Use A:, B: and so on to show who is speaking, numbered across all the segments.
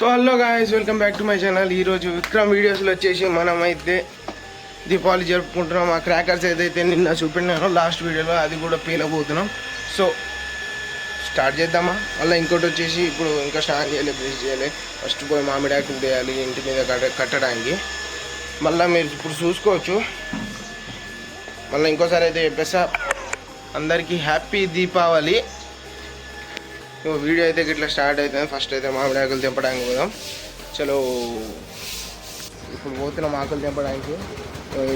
A: So hello guys, welcome back to my channel. ఈరోజు విక్రమ్ వీడియోస్లో వచ్చేసి మనమైతే దీపావళి జరుపుకుంటున్నాం. ఆ క్రాకర్స్ ఏదైతే నిన్న చూపెట్టినానో లాస్ట్ వీడియోలో అది కూడా పేలబోతున్నాం. సో స్టార్ట్ చేద్దామా? మళ్ళీ ఇంకోటి వచ్చేసి ఇప్పుడు ఇంకా స్టార్ట్ చేయాలి, బ్రష్ చేయాలి, ఫస్ట్ పోయి మామిడి ఆకులు వేయాలి ఇంటి మీద కట్టడానికి. మళ్ళీ మీరు ఇప్పుడు చూసుకోవచ్చు. మళ్ళీ ఇంకోసారి అయితే చెప్పేసా, అందరికీ హ్యాపీ దీపావళి. వీడియో అయితే ఇట్లా స్టార్ట్ అవుతుంది. ఫస్ట్ అయితే మామిడి ఆకులు తెంపడానికి పోదాం. చలో ఇప్పుడు పోతున్నాం ఆకులు తెంపడానికి.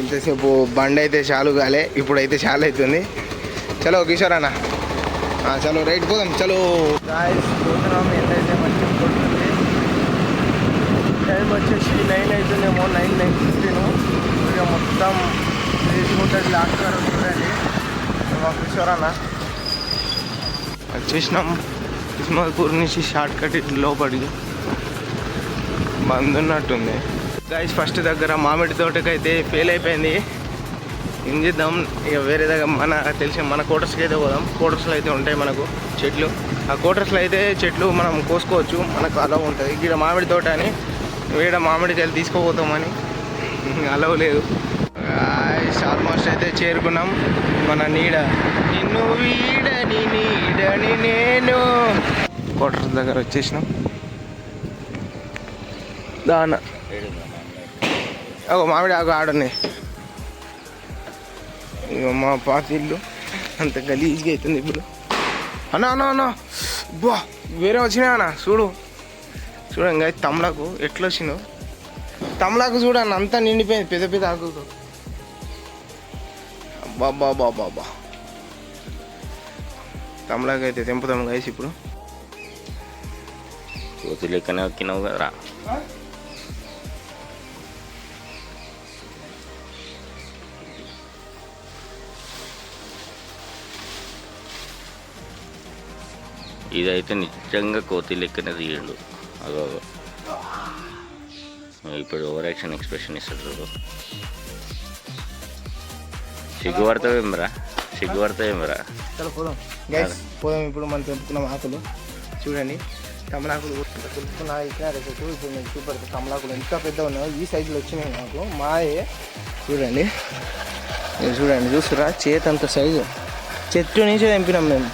A: ఇంతసేపు బండి అయితే చాలు కాలే, ఇప్పుడైతే చాలా అవుతుంది. చలో కిషోర్ అన్న, చలో రైట్ పోదాం. చలో గాయ్స్ పోతున్నాం. ఎంతైతే మంచిగా కొడుతుంది. టైం వచ్చేసి 9 అవుతుందేమో, 9:15. ఇక మొత్తం వేసుకుంటుంది. లాస్ట్ వరకు చూడండి. మా కిషోర్ అన్న వచ్చేసినాం. ఇస్మాయిల్పూర్ నుంచి షార్ట్ కట్ లోపలికి బంద్ ఉన్నట్టుంది. గైస్ ఫస్ట్ దగ్గర మామిడి తోటకైతే ఫెయిల్ అయిపోయింది. ఏం చేద్దాం ఇక వేరే దగ్గర తెలిసిన మన కోటర్స్కి అయితే పోదాం. కోటర్స్లో అయితే ఉంటాయి మనకు చెట్లు. ఆ కోటర్స్లో అయితే చెట్లు మనం కోసుకోవచ్చు, మనకు అలవ్ ఉంటుంది. ఇక్కడ మామిడి తోట అని వేడ మామిడికాయలు తీసుకోపోతామని అలవ్ లేదు. ఆల్మోస్ట్ అయితే చేరుకున్నాం. మన నీడ నిన్ను వీడని నీడని నేను కోటర్స్ దగ్గర వచ్చేసినాం. దాన మామిడి ఆకు ఆడున్నాయి. ఇక మా పాత ఇల్లు అంత గలీజ్గా అవుతుంది ఇప్పుడు. అన్నా అన్నా అన్నా బా వేరే వచ్చినాయి అన్న. చూడండి తమలాకు ఎట్లా వచ్చినావు. తమలాకు చూడన్న అంతా నిండిపోయింది పెద్ద పెద్ద ఆకుకు. బాబా బాబా బాబా తమలాకు అయితే తెంపుతాం గైస్. ఇప్పుడు
B: కోతి లెక్కనే ఎక్కినావు కదరా. ఇదైతే నిజంగా కోతి లెక్కనే తీయండు. అదో ఇప్పుడు ఓవర్ యాక్షన్ ఎక్స్ప్రెషన్ ఇస్తాడు. సిగ్గుపడతావేమరా
A: చలో పోదాం గైస్, పోదాం. ఇప్పుడు మనం తెంపుకున్నాం ఆకులు చూడండి. కమలాకులు తెంపుకున్న ఇక్కడ ఇప్పుడు నేను చూపెడతాను. కమలాకులు ఎంత పెద్ద ఉన్నాయో ఈ సైజులో వచ్చినాయి నాకు. మాయే చూడండి, చూస్తురా చేతి అంత సైజు. చెట్టు నుంచే తెంపినాం మేము,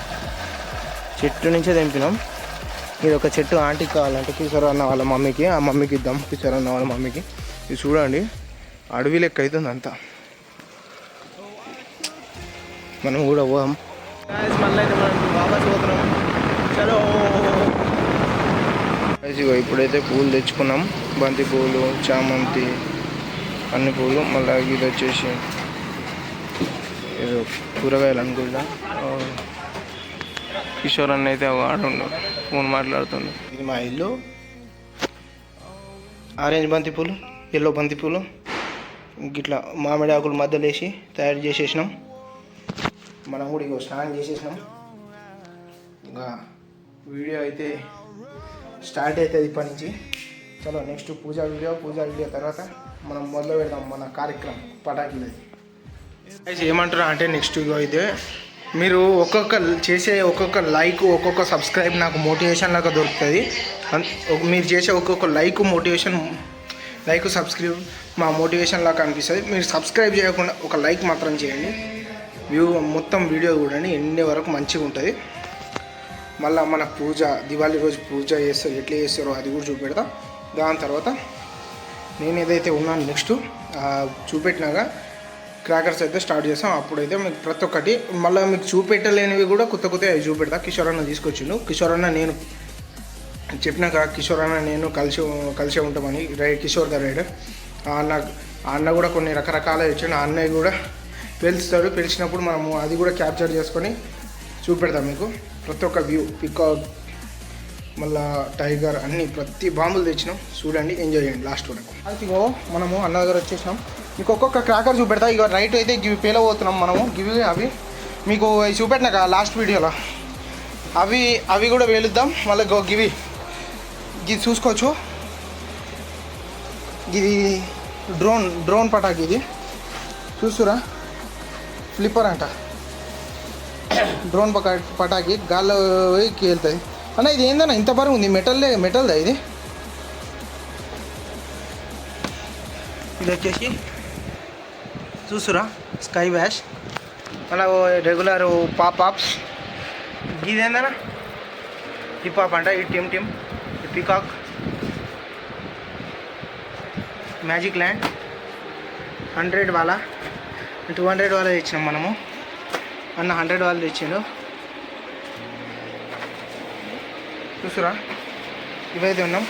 A: ఇది ఒక చెట్టు ఆంటీకి కావాలంటే కిషోర్ అన్న వాళ్ళ మమ్మీకి, ఆ మమ్మీకి ఇద్దాం. కిషోర్ అన్న వాళ్ళ మమ్మీకి. ఇది చూడండి అడవి లెక్క అవుతుంది అంతా. మనం కూడా పోదాం. మళ్ళీ అయితే మనం వాపస్ పోతున్నాం. చలో ఇప్పుడైతే పూలు తెచ్చుకున్నాం. బంతి పూలు, చామంతి, అన్ని పూలు. మళ్ళీ ఇది వచ్చేసి ఏదో కూరగాయలు అనుకుంటా. కిషోర్ అన్న అయితే ఆడుండు, ఫోన్ మాట్లాడుతుండు. ఇది మా ఇల్లు. ఆరెంజ్ బంతి పూలు, ఎల్లో బంతి పూలు ఇట్లా మామిడి ఆకులు మధ్యలో వేసి తయారు చేసేసినాం. మనం కూడా ఇక స్నానం చేసేసినాం. ఇంకా వీడియో అయితే స్టార్ట్ అవుతుంది ఇప్పటి నుంచి. చలో నెక్స్ట్ పూజా వీడియో తర్వాత మనం మొదలు పెడదాం మన కార్యక్రమం పటాకీలు. ఏమంటారా అంటే నెక్స్ట్ అయితే మీరు ఒక్కొక్క లైక్, ఒక్కొక్క సబ్స్క్రైబ్ నాకు మోటివేషన్ లాగా దొరుకుతుంది. మీరు చేసే ఒక్కొక్క లైక్ సబ్స్క్రైబ్ మా మోటివేషన్ లాగా అనిపిస్తుంది. మీరు సబ్స్క్రైబ్ చేయకుండా ఒక లైక్ మాత్రం చేయండి. మొత్తం వీడియో చూడండి, ఎండే వరకు మంచిగా ఉంటుంది. మళ్ళీ మన దివాళీ రోజు పూజ చేస్తారు, ఎట్లా చేస్తారో అది కూడా చూపెడతాం. దాని తర్వాత నేను ఏదైతే ఉన్నాను నెక్స్ట్ చూపెట్టినాక క్రాకర్స్ అయితే స్టార్ట్ చేస్తాం. అప్పుడైతే మీకు ప్రతి ఒక్కటి మళ్ళీ మీకు చూపెట్టలేనివి కూడా కొత్త అవి చూపెడతా. కిషోర్ అన్న తీసుకొచ్చిండు. కిషోర్ అన్న నేను చెప్పినాక కిషోర్ అన్న నేను కలిసే ఉంటామని. కిషోర్ ద రైడర్ అన్న కూడా కొన్ని రకరకాల ఇచ్చాడు. ఆ అన్నయ్య కూడా పిలిచినప్పుడు మనము అది కూడా క్యాప్చర్ చేసుకొని చూపెడతాం మీకు. ప్రతి ఒక్క వ్యూ, పికాక్, మళ్ళా టైగర్, అన్నీ ప్రతి బాంబులు తెచ్చినాం. చూడండి, ఎంజాయ్ చేయండి లాస్ట్ వరకు. ఇగో మనము అన్న దగ్గర వచ్చేసినాం. మీకు ఒక్కొక్క క్రాకర్ చూపెడతా. ఇక రైట్ అయితే గివి పేలబోతున్నాం మనము. అవి మీకు అవి చూపెట్టినాక లాస్ట్ వీడియోలో అవి కూడా వేలుద్దాం. మళ్ళీ గివి చూసుకోవచ్చు. ఇది డ్రోన్ పటాకి. ఇది చూస్తురా, ఫ్లిప్పర్ అంట. డ్రోన్ పటాకి గాల్లో వెళ్తుంది అన్న. ఇది ఏందన్నా ఇంత బరువు ఉంది? మెటల్దా ఇది? ఇది వచ్చేసి చూసురా స్కై బ్యాష్, మళ్ళీ రెగ్యులర్ పాప్స్. ఇదేందన్నా హిప్ హాప్ అంట. ఈ టిమ్ ఈ పీకాక్, మ్యాజిక్ ల్యాండ్ 100 వాళ్ళ 200 వాళ్ళ తెచ్చినాం మనము. అన్న 100 వాళ్ళు తెచ్చిండు. చూసురా ఇవైతే ఉన్నాం.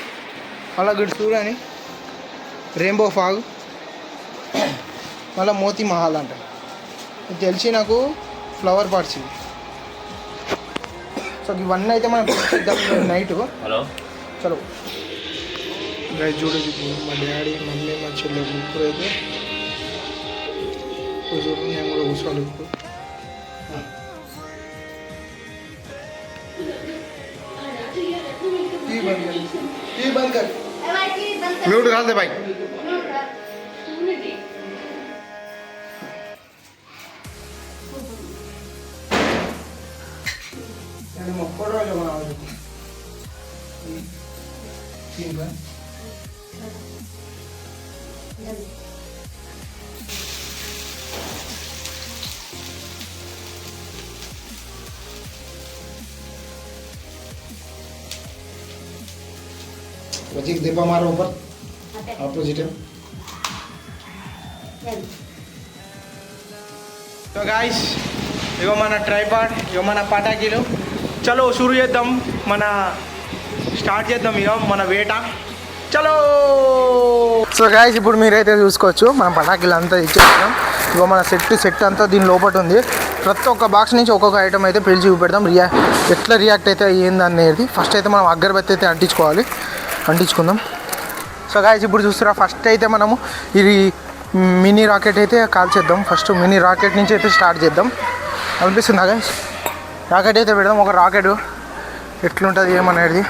A: మళ్ళీ గుడి చూడని రెయిన్బో ఫాగ్, మళ్ళీ మోతీ మహల్ అంట. ఇది తెలిసి నాకు ఫ్లవర్ పాట్స్ ఇవి. సో ఇవన్నీ అయితే మనం నైట్.
B: హలో
A: చలో గైస్ చూడదు. మా డాడీ మమ్మీ మా చెల్లెలు ఇప్పుడైతే కూర్చోరు, నేను కూడా కూర్చోవాలి ఇప్పుడు. म्यूट डाल दे भाई. बच्ची दीपा मारो ऊपर ऑपोजिट है. तो गाइस ఇగో మన ట్రైపాడ్, ఇగో మన పటాకీలు. చలో షురు చేద్దాం, మన స్టార్ట్ చేద్దాం ఇక మన వేట. చలో. సో గాయస్ ఇప్పుడు మీరైతే చూసుకోవచ్చు మనం పటాకీలు అంతా ఇచ్చేస్తాం. ఇగో మన సెట్ అంతా దీని లోపల ఉంది. ప్రతి ఒక్క బాక్స్ నుంచి ఒక్కొక్క ఐటమ్ అయితే పిలిచి చూపెడతాం. ఎట్లా రియాక్ట్ అయితే ఏందనేది. ఫస్ట్ అయితే మనం అగరబత్తి అయితే అంటించుకుందాం. సో గాయస్ ఇప్పుడు చూస్తున్నా ఫస్ట్ అయితే మనము ఇది మినీ రాకెట్ అయితే కాల్చేద్దాం. ఫస్ట్ మినీ రాకెట్ నుంచి అయితే స్టార్ట్ చేద్దాం అనిపిస్తుందా గాయస్. రాకెట్ అయితే పెడదాం. ఒక రాకెట్ ఎట్లుంటుంది ఏమనేది.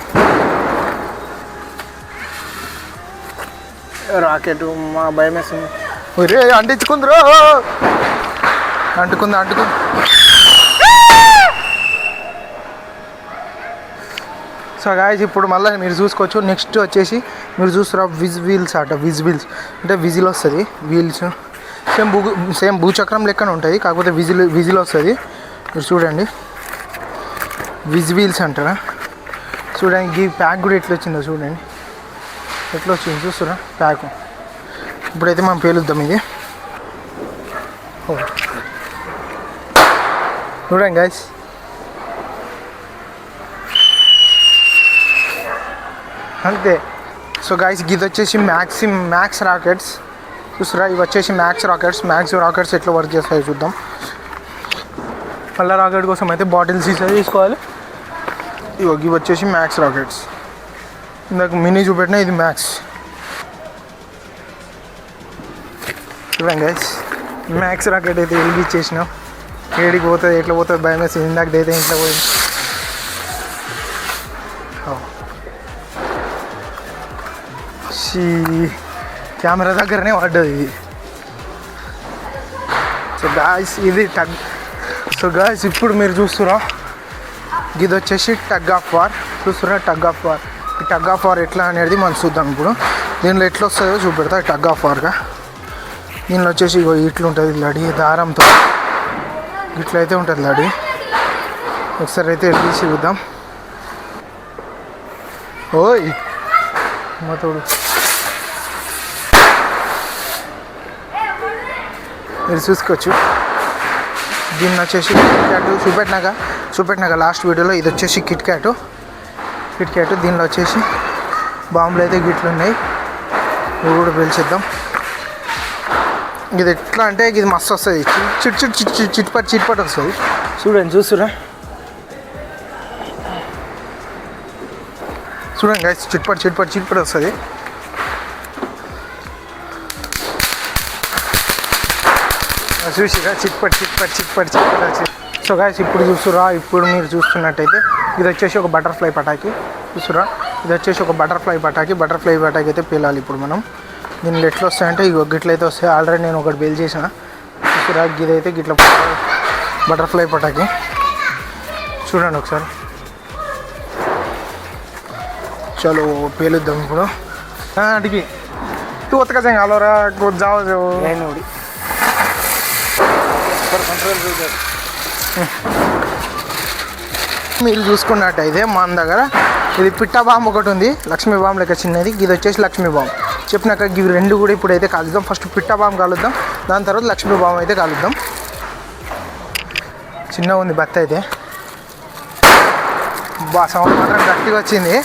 A: రాకెట్ మా భయం వేస్తుంది. ఒరే అంటించుకుందిరో, అంటుకుంది. సో గాయస్ ఇప్పుడు మళ్ళీ మీరు చూసుకోవచ్చు. నెక్స్ట్ వచ్చేసి మీరు చూస్తారా విజ్ వీల్స్ అంటే విజిల్ వస్తుంది. వీల్స్ సేమ్ భూచక్రం లెక్కన ఉంటుంది, కాకపోతే విజిల్ వస్తుంది. మీరు చూడండి విజ్ వీల్స్ అంటారా. చూడండి ఈ ప్యాక్ కూడా ఎట్లా వచ్చిందో చూడండి, ఎట్లా వచ్చింది చూస్తారా ప్యాక్. ఇప్పుడైతే మనం పేలుద్దాం ఇది. చూడండి గాయస్. అంతే. సో గాయస్ ఇది వచ్చేసి మ్యాక్స్ రాకెట్స్ చూసారా. ఇవి వచ్చేసి మ్యాక్స్ రాకెట్స్ ఎట్లా వర్క్ చేస్తాయో చూద్దాం. మళ్ళీ రాకెట్ కోసం అయితే బాటిల్స్ తీసుకోవాలి. ఇవి వచ్చేసి మ్యాక్స్ రాకెట్స్. ఇందాక మినీ చూపెట్టినా ఇది మ్యాక్స్. చూడండి గైస్ మ్యాక్స్ రాకెట్ అయితే వెలిగిచ్చేసినాం. ఏడికి పోతుంది ఎట్లా పోతుంది భయం వేసి ఇందాక అయితే ఇంట్లో పోయింది. కెమెరా దగ్గరనే పడ్డది ఇది. సో గాయస్ ఇది సో గాయస్ ఇప్పుడు మీరు చూస్తురా ఇది వచ్చేసి టగ్ ఆఫ్ వార్. చూస్తురా టగ్ ఆఫ్ వార్. ఈ టగ్ ఆఫ్ వార్ ఎట్లా అనేది మనం చూద్దాం. ఇప్పుడు దీనిలో ఎట్లా వస్తుందో చూపెడతా. టగ్ ఆఫ్ వార్గా దీనిలో వచ్చేసి ఇట్లా ఉంటుంది లడి దారంతో, ఇట్లయితే ఉంటుంది లడి. ఒకసారి అయితే తీసి చూద్దాం. ఓయ్ తోడు మీరు చూసుకోవచ్చు. దీన్ని వచ్చేసి కిట్ క్యాట్ చూపెట్టినాక లాస్ట్ వీడియోలో ఇది వచ్చేసి కిట్ క్యాట్. దీనిలో వచ్చేసి బాంబులు అయితే గిట్లు ఉన్నాయి. ఇవి కూడా పిలిచిద్దాం. ఇది ఎట్లా అంటే ఇది మస్తు వస్తుంది. చిట్పట్ వస్తుంది. చూడండి చూడండి గైస్ చిట్పట్ వస్తుంది. చూసిరా చిట్పట్. సో గైస్ ఇప్పుడు చూస్తురా. ఇప్పుడు మీరు చూస్తున్నట్టయితే ఇది వచ్చేసి ఒక బటర్ఫ్లై పటాకి. చూస్తురా ఇది వచ్చేసి ఒక బటర్ఫ్లై పటాకి అయితే పేలాలి. ఇప్పుడు మనం దీనిలో ఎట్లా వస్తాయంటే గిట్లయితే వస్తాయి. ఆల్రెడీ నేను ఒకటి బేల్ చేసిన. చూస్తురా ఇదైతే గిట్ల బటర్ఫ్లై పటాకి. చూడండి ఒకసారి. చలో పేలుద్దాం ఇప్పుడు. అడిగి
C: तू होत का सांग आलो रा जाओ जाओ
A: ನೋಡಿ మీరు చూసుకున్నట్టయితే మన దగ్గర ఇది పిట్ట బాంబు ఒకటి ఉంది, లక్ష్మీ బాంబు లెక్క చిన్నది, ఇది వచ్చేసి లక్ష్మీ బాంబు. చెప్పినాక ఇవి రెండు కూడా ఇప్పుడైతే కాలుద్దాం. ఫస్ట్ పిట్ట బాంబు కాలుద్దాం, దాని తర్వాత లక్ష్మీ బాంబు అయితే కాలుద్దాం. చిన్నగా ఉంది బత్త అయితే, సౌండ్ మాత్రం గట్టిగా వచ్చింది.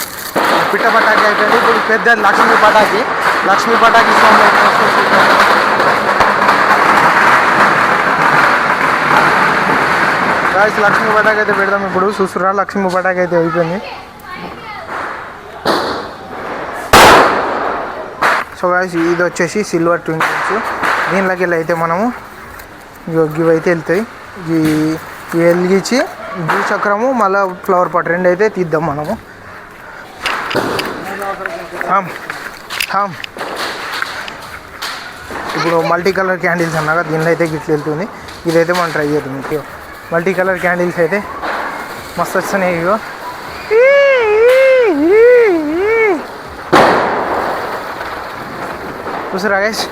A: పిట్ట పటాకి అయిపోయింది. ఇప్పుడు పెద్ద లక్ష్మీ పటాకి సౌండ్ అయితే గాయస్ లక్ష్మీ పటాకి అయితే పెడదాం. ఇప్పుడు చూసురా లక్ష్మీ పటాకి అయితే అయిపోయింది. సో గాయస్ ఇది వచ్చేసి సిల్వర్ ట్వింకిల్స్. దీనిలోకి వెళ్ళి అయితే మనము ఇవి అయితే వెళ్తాయి. ఇవి వెలిగించి భూచక్రము మళ్ళీ ఫ్లవర్ పాట్ రెండు అయితే తీద్దాం మనము. ఇప్పుడు మల్టీ కలర్ క్యాండిల్స్ అన్నాక దీనిలో అయితే గిట్లు వెళ్తుంది. ఇదైతే మనం ట్రై చేద్దాం. మల్టీ కలర్ క్యాండిల్స్ అయితే మస్తు వస్తున్నాయి. ఇగో చూసారా గైస్,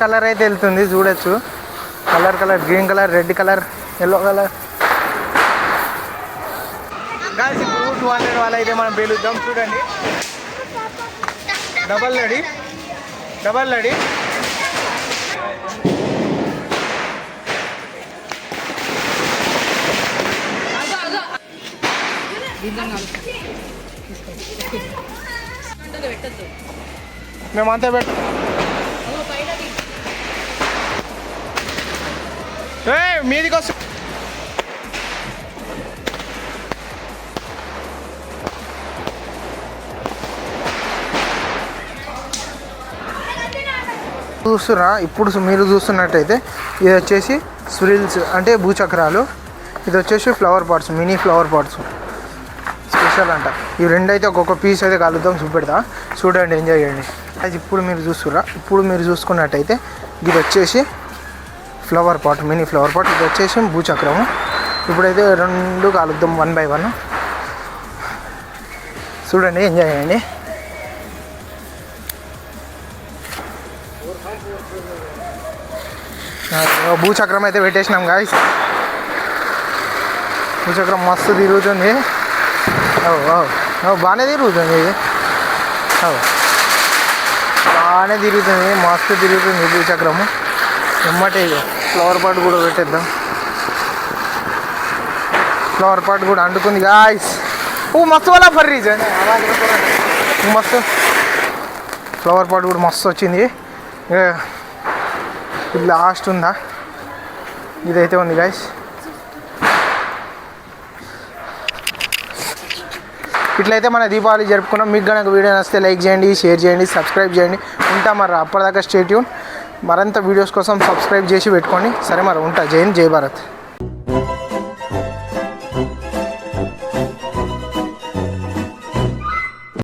A: కలర్ అయితే వెళ్తుంది చూడొచ్చు. Colour green colour, red colour, yellow colour. Guys ఇప్పుడు 200 వాళ్ళు అయితే మనం పేలుద్దాం. చూడండి, డబల్ రెడీ. మేమంతా పెట్ట మీదికి వస్తా. చూస్తున్నా ఇప్పుడు మీరు చూస్తున్నట్టయితే ఇది వచ్చేసి స్విరిల్స్ అంటే భూచక్రాలు, ఇది వచ్చేసి flower pots, mini flower pots special అంట. ఇవి రెండు అయితే ఒక్కొక్క పీస్ అయితే కలుద్దాం, చూపెడతా. చూడండి, ఎంజాయ్ చేయండి. అది ఇప్పుడు మీరు చూసుకున్నట్టయితే ఇది వచ్చేసి flower pot, mini flower pot. ఇది వచ్చేసి భూచక్రము. ఇప్పుడైతే రెండు కలుద్దాం 1 by 1. చూడండి, ఎంజాయ్ చేయండి. భూచక్రం అయితే పెట్టేసినాం గాయస్. భూచక్రం మస్తు తిరుగుతుంది. బాగానే తిరుగుతుంది ఇది, బాగానే తిరుగుతుంది, మస్తు తిరుగుతుంది భూచక్రము. ఎమ్మటే ఫ్లవర్ పాట్ కూడా పెట్టేద్దాం. ఫ్లవర్ పాట్ కూడా అంటుకుంది గాయస్. మస్తు వాళ్ళ ఫర్రీజ్ మస్తు ఫ్లవర్ పాట్ కూడా మస్తు వచ్చింది. ఇది లాస్ట్ ఉందా, ఇదైతే ఉంది గాయస్. ఇట్లయితే మన దీపావళి జరుపుకున్నాం. మీకు కనుక వీడియో నచ్చితే లైక్ చేయండి, షేర్ చేయండి, సబ్స్క్రైబ్ చేయండి. ఉంటా మరి అప్పటిదాకా స్టే ట్యూన్. మరింత వీడియోస్ కోసం సబ్స్క్రైబ్ చేసి పెట్టుకోండి. సరే మరి ఉంటా. జై హింద్, జై భారత్.